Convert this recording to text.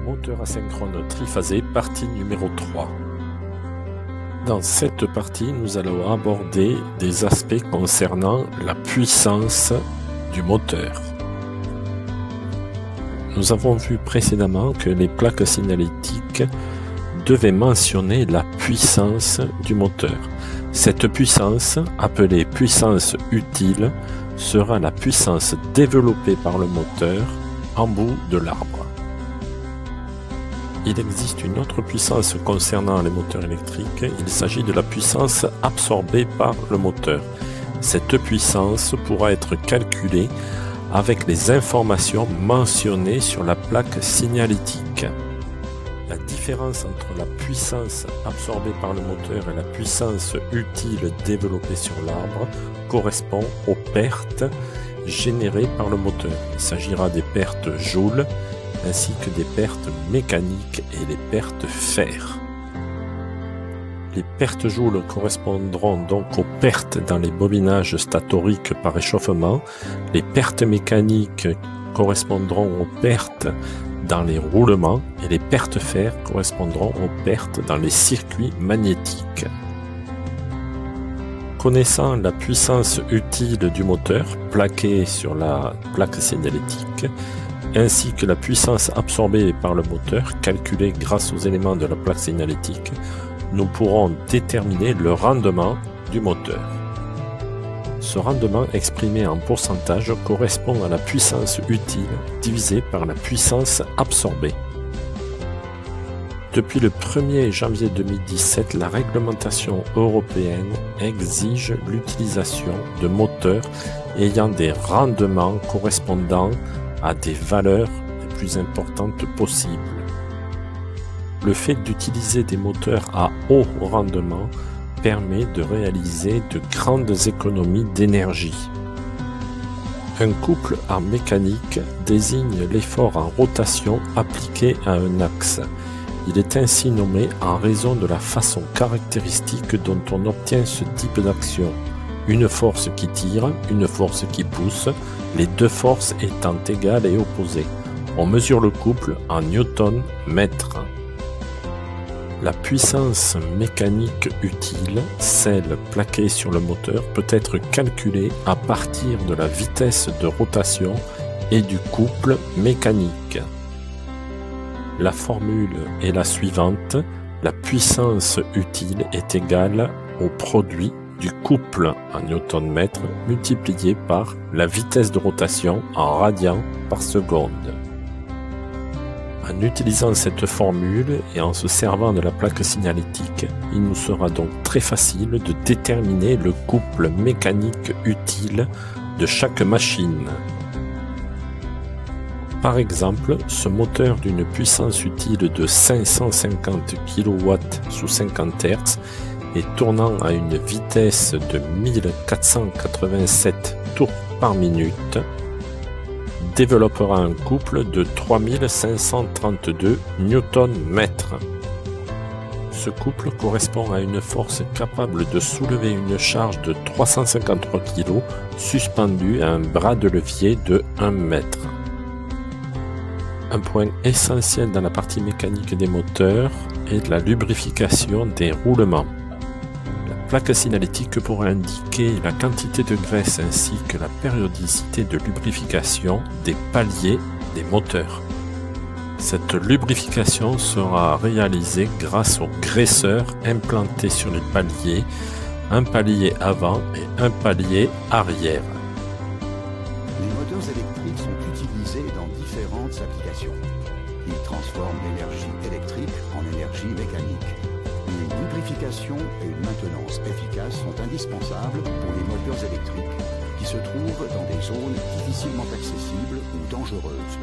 Moteur asynchrone triphasé, partie numéro 3. Dans cette partie, nous allons aborder des aspects concernant la puissance du moteur. Nous avons vu précédemment que les plaques signalétiques devaient mentionner la puissance du moteur. Cette puissance, appelée puissance utile, sera la puissance développée par le moteur en bout de l'arbre. Il existe une autre puissance concernant les moteurs électriques, il s'agit de la puissance absorbée par le moteur. Cette puissance pourra être calculée avec les informations mentionnées sur la plaque signalétique. La différence entre la puissance absorbée par le moteur et la puissance utile développée sur l'arbre correspond aux pertes générées par le moteur. Il s'agira des pertes joules ainsi que des pertes mécaniques et les pertes fer. Les pertes joules correspondront donc aux pertes dans les bobinages statoriques par échauffement. Les pertes mécaniques correspondront aux pertes dans les roulements et les pertes fer correspondront aux pertes dans les circuits magnétiques. Connaissant la puissance utile du moteur plaquée sur la plaque signalétique, ainsi que la puissance absorbée par le moteur calculée grâce aux éléments de la plaque signalétique, nous pourrons déterminer le rendement du moteur. Ce rendement exprimé en pourcentage correspond à la puissance utile divisée par la puissance absorbée. Depuis le 1er janvier 2017, la réglementation européenne exige l'utilisation de moteurs ayant des rendements correspondant à des valeurs les plus importantes possibles. Le fait d'utiliser des moteurs à haut rendement permet de réaliser de grandes économies d'énergie. Un couple en mécanique désigne l'effort en rotation appliqué à un axe. Il est ainsi nommé en raison de la façon caractéristique dont on obtient ce type d'action. Une force qui tire, une force qui pousse, les deux forces étant égales et opposées. On mesure le couple en newton-mètre. La puissance mécanique utile, celle plaquée sur le moteur, peut être calculée à partir de la vitesse de rotation et du couple mécanique. La formule est la suivante: la puissance utile est égale au produit du couple en newton-mètre multiplié par la vitesse de rotation en radians par seconde. En utilisant cette formule et en se servant de la plaque signalétique, il nous sera donc très facile de déterminer le couple mécanique utile de chaque machine. Par exemple, ce moteur d'une puissance utile de 550 kW sous 50 Hz et tournant à une vitesse de 1487 tours par minute, développera un couple de 3532 Nm. Ce couple correspond à une force capable de soulever une charge de 353 kg suspendue à un bras de levier de 1 mètre. Un point essentiel dans la partie mécanique des moteurs est la lubrification des roulements. La plaque signalétique pourra indiquer la quantité de graisse ainsi que la périodicité de lubrification des paliers des moteurs. Cette lubrification sera réalisée grâce aux graisseurs implantés sur les paliers, un palier avant et un palier arrière. Les moteurs électriques sont utilisés dans différentes applications. Ils transforment l'énergie électrique en énergie mécanique. Une lubrification et une maintenance efficaces sont indispensables pour les moteurs électriques qui se trouvent dans des zones difficilement accessibles ou dangereuses.